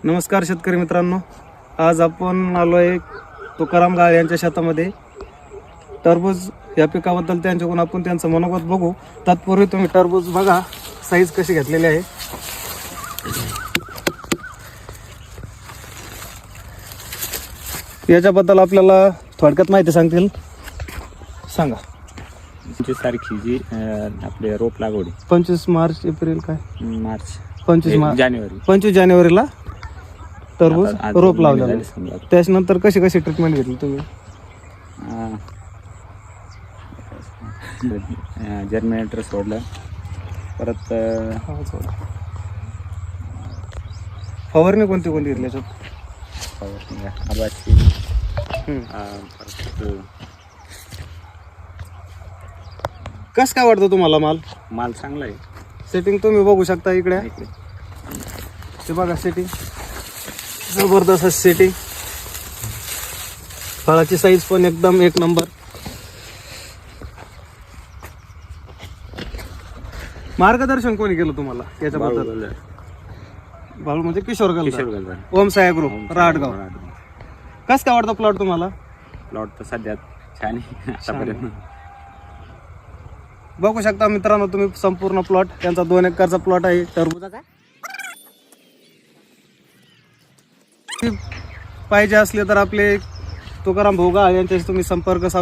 नमस्कार शेतकरी मित्रांनो, आज आपण आलो आहे तुकाराम गाळे यांच्या शेतामध्ये. टरबूज या पिकाबद्दल त्यांच्याकडून आपण त्यांचं मनोगत बघू. तत्पूर्वी तुम्ही टरबूज बघा, साईज कशी घेतलेली आहे. याच्याबद्दल आपल्याला थोडक्यात माहिती सांगतील, सांगा. 25 तारखे जी आपले रोप लागवड 25 मार्च एप्रिल काय मार्च 25 जानेवारी 25 जानेवारीला टरबूज आज रोप महिने लावलेलं. झाले समजा. त्याच्यानंतर कशी कशी ट्रीटमेंट घेतली तुम्ही? जर्मिनेटर सोडलं, परत फवारणी कोणती कोणती घेतली याच्यात? आबाची परत कस काय वाटतं तुम्हाला माल? माल चांगला आहे. सेटिंग तुम्ही बघू शकता इकडे. ते बघा सेटिंग, जबरदस्त सेटिंग. फळाची साईज पण एकदम एक नंबर. मार्गदर्शन कोणी केलं तुम्हाला याच्याबद्दल? बाळू म्हणजे किशोर गलदा, ओम साया ग्रुप, राहटगाव. कस काय वाटतं प्लॉट तुम्हाला? प्लॉट तर सध्या छान आहे आतापर्यंत. बघू शकता मित्रांनो तुम्ही संपूर्ण प्लॉट. त्यांचा 2 एकरचा प्लॉट आहे टरबूजाचा. पाहिजे असले तर आपले तुकाराम भाऊ गाळे यांच्याशी तुम्ही संपर्क साधू